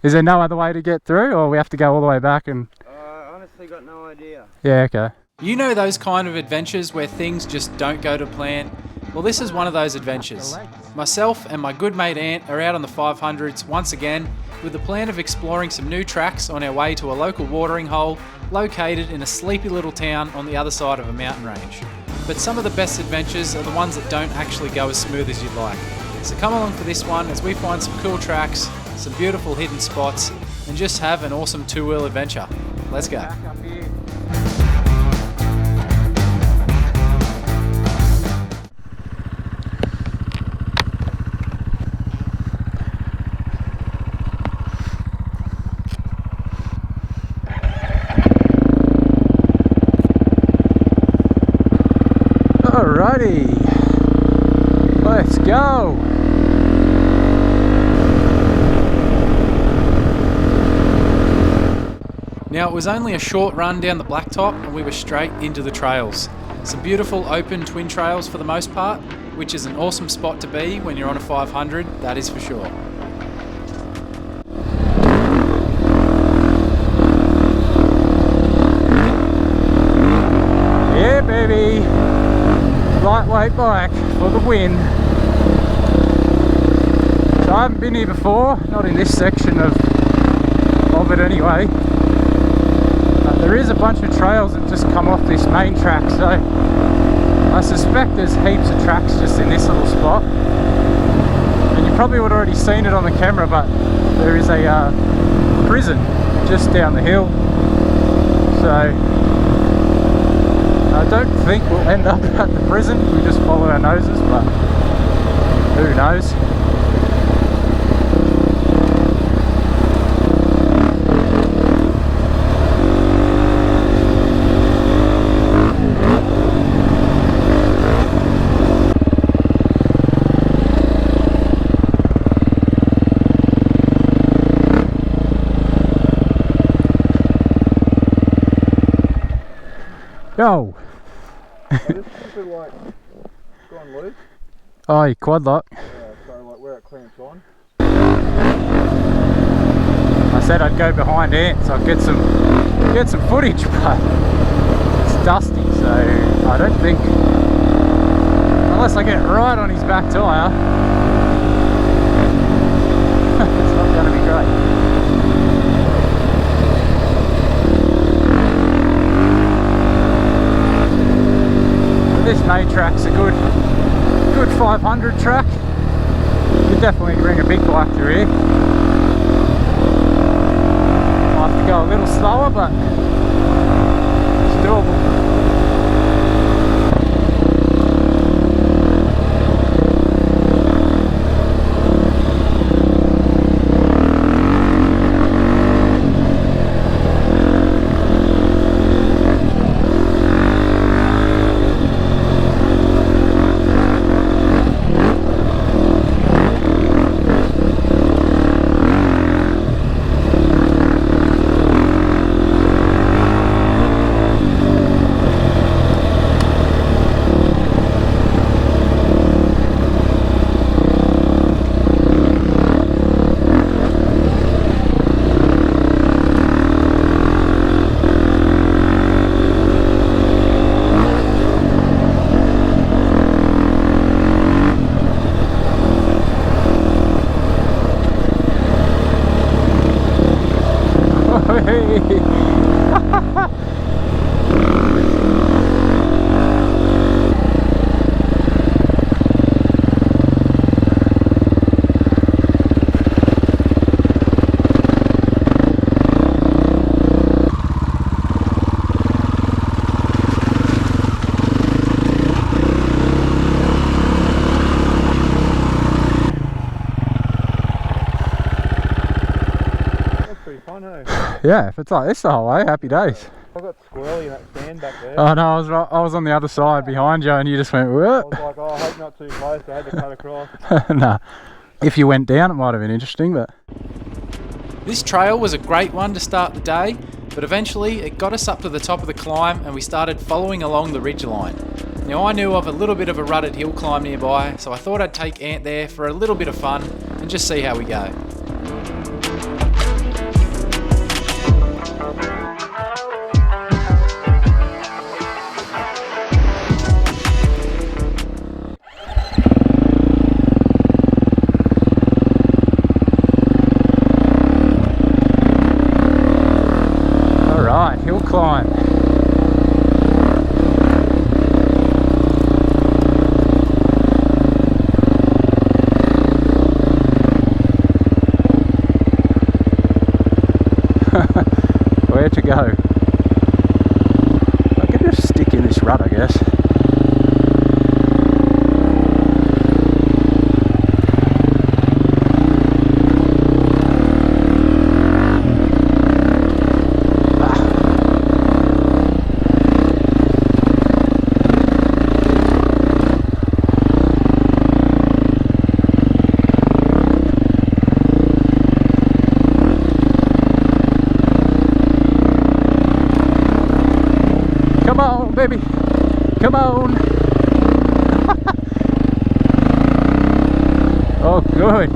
Is there no other way to get through, or we have to go all the way back and... I honestly got no idea. Yeah, okay. You know those kind of adventures where things just don't go to plan? Well, this is one of those adventures. Myself and my good mate Ant are out on the 500s once again with the plan of exploring some new tracks on our way to a local watering hole located in a sleepy little town on the other side of a mountain range. But some of the best adventures are the ones that don't actually go as smooth as you'd like. So come along for this one as we find some cool tracks, some beautiful hidden spots, and just have an awesome two-wheel adventure. Let's go. Alrighty, let's go. Now it was only a short run down the blacktop and we were straight into the trails. Some beautiful open twin trails for the most part, which is an awesome spot to be when you're on a 500, that is for sure. Yeah, baby. Lightweight bike for the win. So I haven't been here before, not in this section of it anyway. But there is a bunch of trails that just come off this main track, so I suspect there's heaps of tracks just in this little spot. And you probably would have already seen it on the camera, but there is a prison just down the hill. So I don't think we'll end up at the prison if we just follow our noses, but who knows. Yo! This is like gone loose. Oh, your quad lock. Yeah, so like where it clamps on. I said I'd go behind Ant so I'd get some footage, but it's dusty, so I don't think, unless I get right on his back tyre, it's not going to be great. This main track's a good 500 track. You definitely bring a big bike through here. I'll have to go a little slower, but it's doable. Yeah, if it's like this the whole way, happy days. I got squirrely in that stand back there. Oh no, I was on the other side behind you and you just went, I whoop. was like, oh, I hope not too close, I had to cut across. Nah, if you went down it might have been interesting, but... This trail was a great one to start the day, but eventually it got us up to the top of the climb and we started following along the ridge line. Now I knew of a little bit of a rutted hill climb nearby, so I thought I'd take Ant there for a little bit of fun and just see how we go. Where to go? I could just stick in this rut, I guess. Come on, baby. Come on. Oh, good.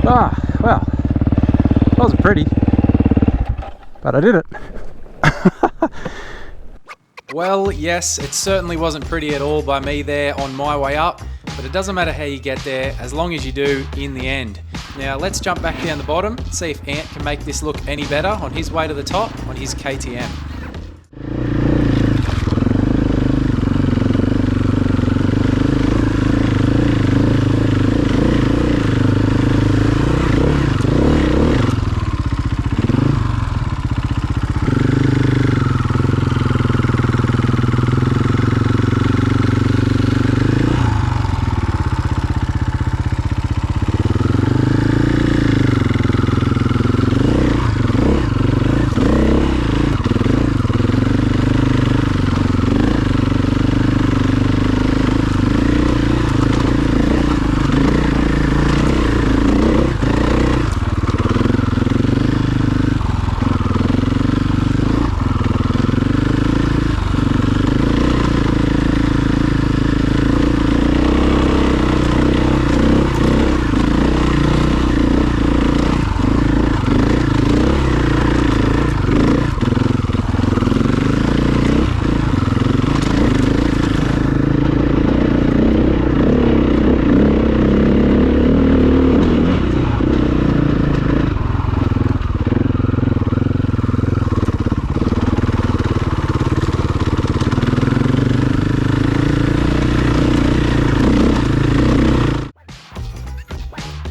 Ah, well, it wasn't pretty, but I did it. Well, yes, it certainly wasn't pretty at all by me there on my way up, but it doesn't matter how you get there as long as you do in the end. Now let's jump back down the bottom, see if Ant can make this look any better on his way to the top on his KTM.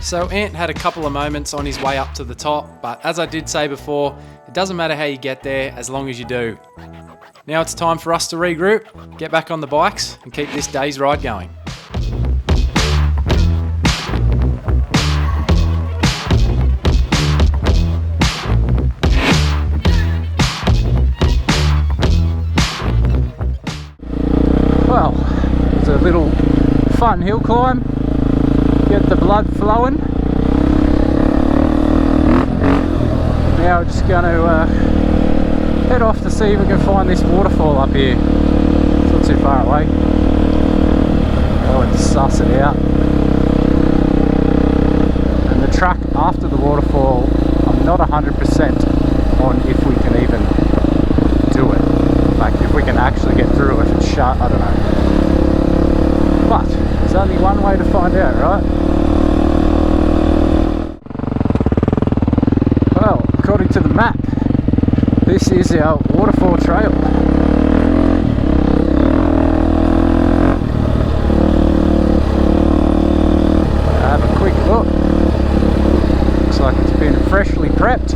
So Ant had a couple of moments on his way up to the top, but as I did say before, it doesn't matter how you get there as long as you do. Now it's time for us to regroup, get back on the bikes and keep this day's ride going. Well, it's a little fun hill climb. Get the blood flowing. Now we're just going to head off to see if we can find this waterfall up here. It's not too far away. Go and suss it out. And the track after the waterfall, I'm not 100% on if we can even do it. Like if we can actually get through if it's shut, I don't know. But there's only one way to find out, right? Well, according to the map, this is our waterfall trail. Have a quick look. Looks like it's been freshly prepped.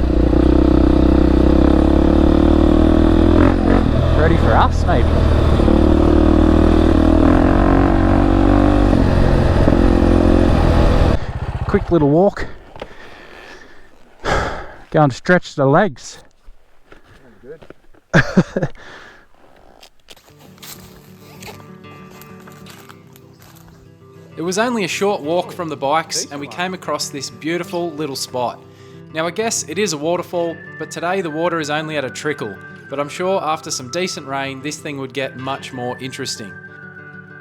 Ready for us, maybe. Quick little walk. Go and stretch the legs. Good. It was only a short walk from the bikes and we came across this beautiful little spot. Now I guess it is a waterfall, but today the water is only at a trickle, but I'm sure after some decent rain this thing would get much more interesting.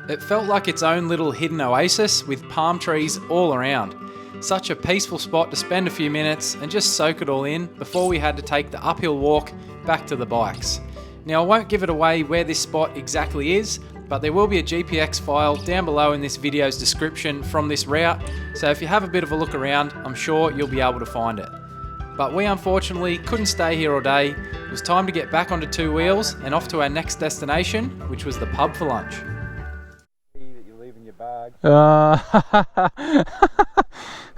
It felt like its own little hidden oasis with palm trees all around. Such a peaceful spot to spend a few minutes and just soak it all in before we had to take the uphill walk back to the bikes. Now I won't give it away where this spot exactly is, but there will be a GPX file down below in this video's description from this route, so if you have a bit of a look around, I'm sure you'll be able to find it. But we unfortunately couldn't stay here all day. It was time to get back onto two wheels and off to our next destination, which was the pub for lunch. That you leave in your bag.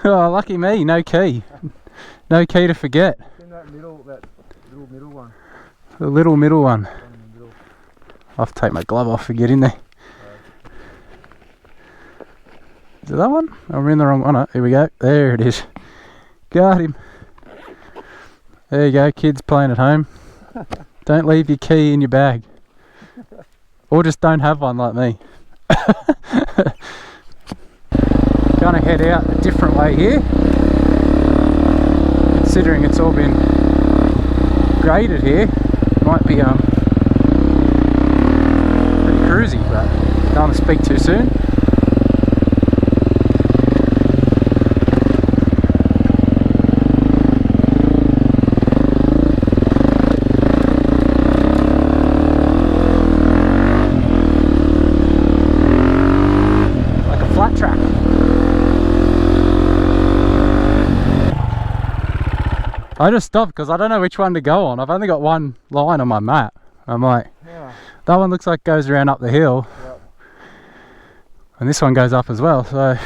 Oh, lucky me, no key. No key to forget. In that little middle one. The little middle one. In the middle. I'll have to take my glove off for getting there. Is it that one? I'm in the wrong one. Oh, here we go. There it is. Got him. There you go, kids playing at home. Don't leave your key in your bag. Or just don't have one like me. Gonna head out a different way here. Considering it's all been graded here, might be pretty cruisy, but don't want to speak too soon. Like a flat track. I just stopped because I don't know which one to go on. I've only got one line on my map. I'm like, Yeah. that one looks like goes around up the hill. Yep. And this one goes up as well, so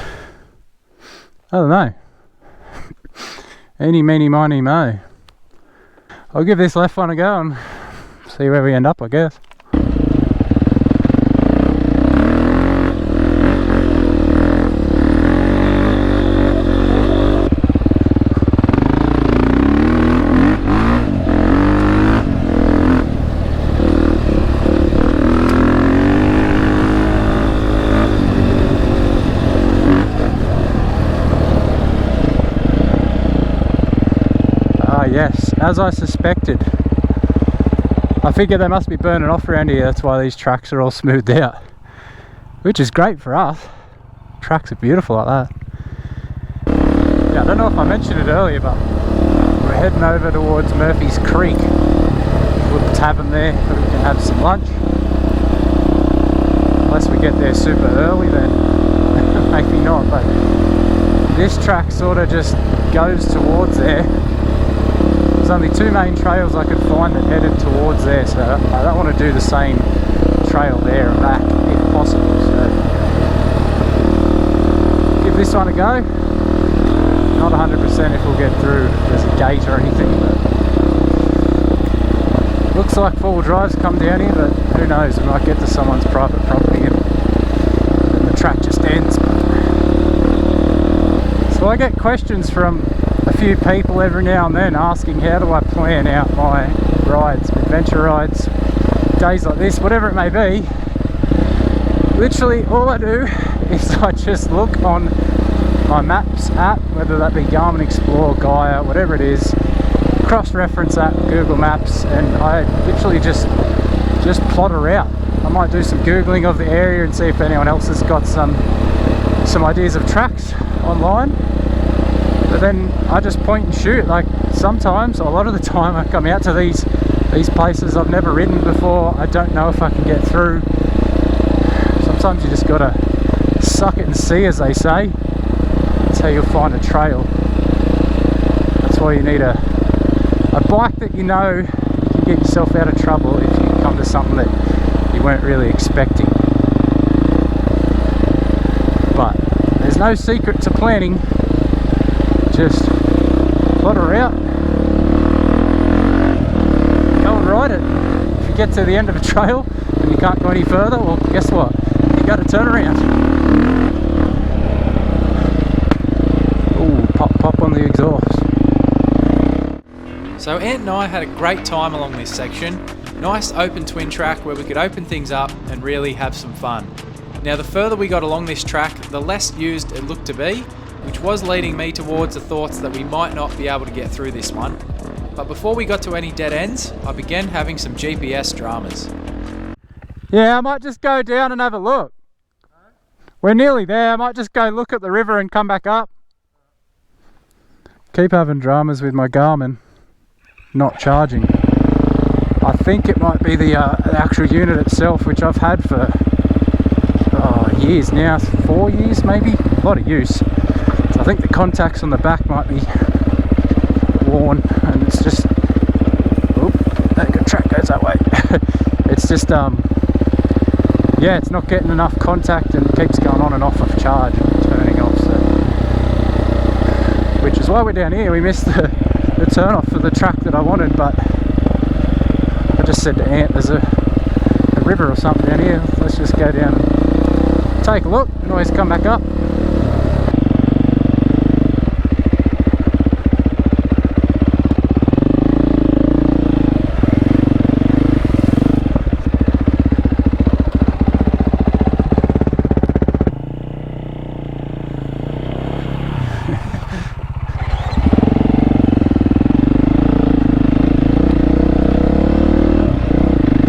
I don't know. Eeny, meeny, miny, mo. I'll give this left one a go and see where we end up, I guess. Yes, as I suspected. I figure they must be burning off around here, that's why these tracks are all smoothed out. Which is great for us. Tracks are beautiful like that. Yeah, I don't know if I mentioned it earlier, but we're heading over towards Murphy's Creek. Little tavern there where we can have some lunch. Unless we get there super early, then maybe not, but this track sort of just goes towards there. There's only two main trails I could find that headed towards there, so I don't want to do the same trail there and back if possible, so give this one a go. Not 100% if we'll get through, there's a gate or anything, but looks like four-wheel drives come down here, but who knows, we might get to someone's private property and the track just ends. So I get questions from a few people every now and then asking how do I plan out my rides, adventure rides, days like this, whatever it may be. Literally all I do is I just look on my Maps app, whether that be Garmin Explore, Gaia, whatever it is, cross-reference that Google Maps, and I literally just plot a route. I might do some Googling of the area and see if anyone else has got some ideas of tracks online. But then I just point and shoot. Like sometimes, a lot of the time, I come out to these places I've never ridden before. I don't know if I can get through. Sometimes you just gotta suck it and see, as they say. That's how you'll find a trail. That's why you need a bike that you know you can get yourself out of trouble if you come to something that you weren't really expecting. But there's no secret to planning. Just plot a route, go and ride it. If you get to the end of a trail and you can't go any further, well, guess what? You got to turn around. Ooh, pop on the exhaust. So Ant and I had a great time along this section. Nice open twin track where we could open things up and really have some fun. Now the further we got along this track, the less used it looked to be, which was leading me towards the thoughts that we might not be able to get through this one. But before we got to any dead ends, I began having some GPS dramas. Yeah, I might just go down and have a look. We're nearly there. I might just go look at the river and come back up. Keep having dramas with my Garmin not charging. I think it might be the actual unit itself, which I've had for years now, 4 years maybe, a lot of use. So I think the contacts on the back might be worn, and it's just, oh, that good track goes that way. It's just, yeah, it's not getting enough contact and it keeps going on and off of charge and turning off, so. Which is why we're down here. We missed the turn off for the track that I wanted, but I just said to Ant, there's a river or something down here, let's just go down and take a look and always come back up.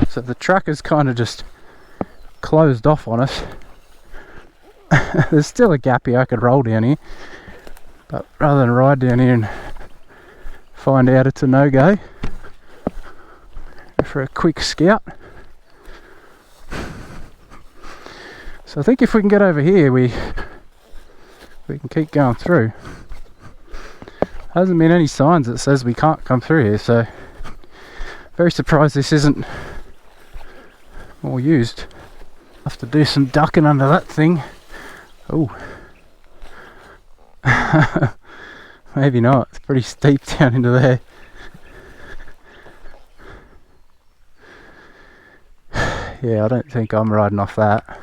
So the track is kind of just closed off on us. There's still a gap here, I could roll down here, but rather than ride down here and find out it's a no-go, for a quick scout. So I think if we can get over here, we can keep going through. Hasn't been any signs that says we can't come through here, so very surprised this isn't more used. Have to do some ducking under that thing. Oh, maybe not. It's pretty steep down into there. Yeah, I don't think I'm riding off that.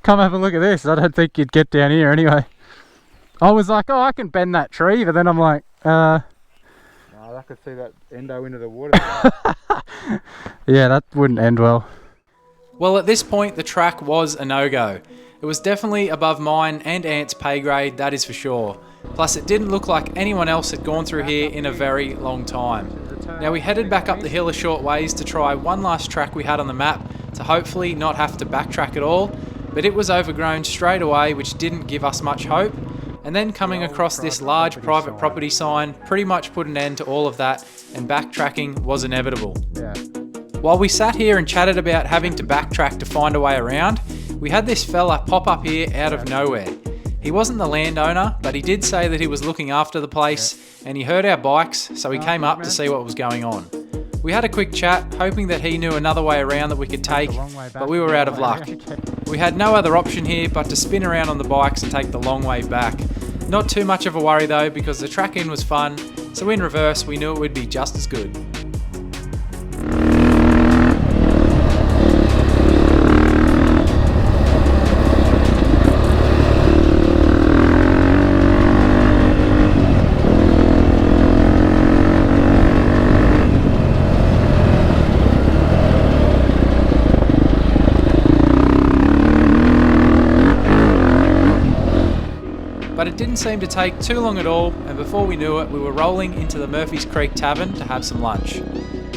Come have a look at this. I don't think you'd get down here anyway. I was like, oh, I can bend that tree, but then I'm like, no, I could see that endo into the water. yeah, that wouldn't end well. Well, at this point, the track was a no-go. It was definitely above mine and Ant's pay grade, that is for sure. Plus, it didn't look like anyone else had gone through here in a very long time. Now, we headed back up the hill a short ways to try one last track we had on the map to hopefully not have to backtrack at all, but it was overgrown straight away, which didn't give us much hope. And then coming across this large private property sign pretty much put an end to all of that, and backtracking was inevitable. Yeah. While we sat here and chatted about having to backtrack to find a way around, we had this fella pop up here out of nowhere. He wasn't the landowner, but he did say that he was looking after the place, and he heard our bikes, so he came up to see what was going on. We had a quick chat, hoping that he knew another way around that we could take, but we were out of luck. We had no other option here but to spin around on the bikes and take the long way back. Not too much of a worry though, because the track in was fun, so in reverse we knew it would be just as good. But it didn't seem to take too long at all, and before we knew it, we were rolling into the Murphy's Creek Tavern to have some lunch.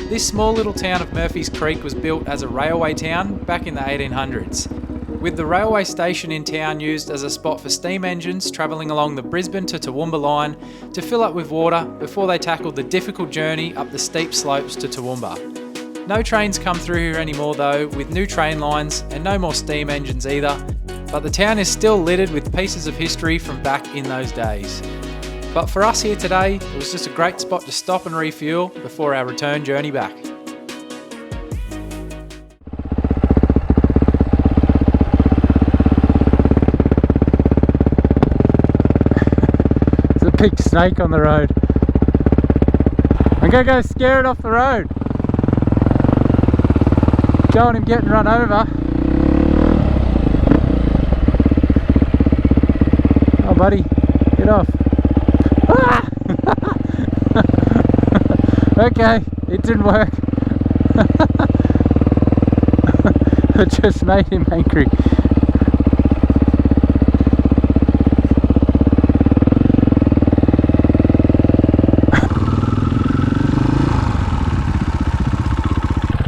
This small little town of Murphy's Creek was built as a railway town back in the 1800s, with the railway station in town used as a spot for steam engines travelling along the Brisbane to Toowoomba line to fill up with water before they tackled the difficult journey up the steep slopes to Toowoomba. No trains come through here anymore though, with new train lines and no more steam engines either, but the town is still littered with pieces of history from back in those days. But for us here today, it was just a great spot to stop and refuel before our return journey back. There's a big snake on the road. I'm gonna go scare it off the road. Go on him getting run over. Oh buddy, get off. Ah! Okay, it didn't work. It just made him angry.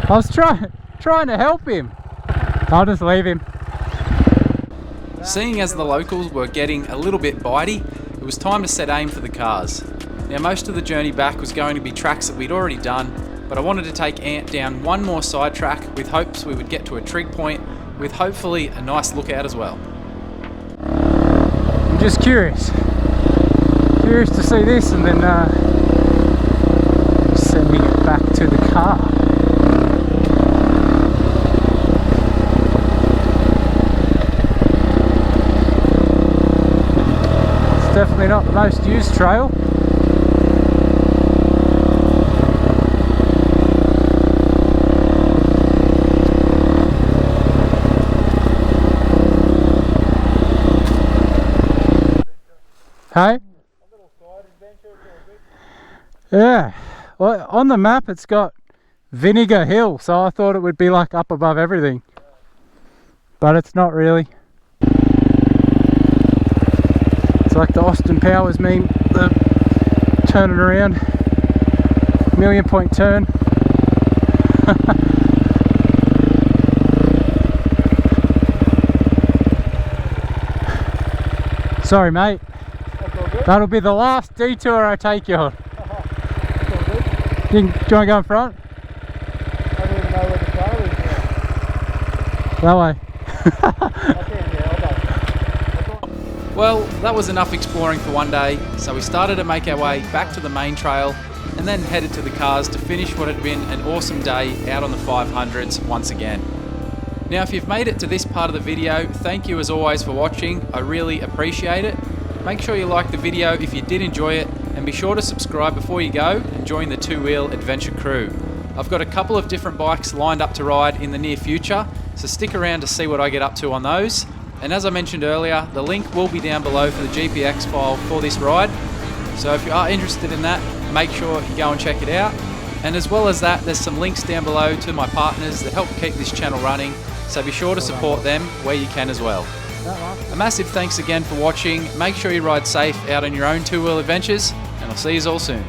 I was trying to help him. I'll just leave him. Seeing as the locals were getting a little bit bitey, it was time to set aim for the cars. Now most of the journey back was going to be tracks that we'd already done, but I wanted to take Ant down one more side track with hopes we would get to a trig point with hopefully a nice lookout as well. I'm just curious to see this, and then sending it back to the car. It's definitely not the most used trail. Hey? Yeah, well, on the map it's got Vinegar Hill, so I thought it would be like up above everything, but it's not really. It's like the Austin Powers meme, the turning around, million point turn. Sorry mate, that'll be the last detour I take you on. Do you want to go in front? I don't even know where the car is now. That way. Well, that was enough exploring for one day, so we started to make our way back to the main trail and then headed to the cars to finish what had been an awesome day out on the 500s once again. Now if you've made it to this part of the video, thank you as always for watching, I really appreciate it. Make sure you like the video if you did enjoy it, and be sure to subscribe before you go and join the Two Wheel Adventure crew. I've got a couple of different bikes lined up to ride in the near future, so stick around to see what I get up to on those. And as I mentioned earlier, the link will be down below for the GPX file for this ride. So if you are interested in that, make sure you go and check it out. And as well as that, there's some links down below to my partners that help keep this channel running, so be sure to support them where you can as well. A massive thanks again for watching. Make sure you ride safe out on your own two-wheel adventures, and I'll see you all soon.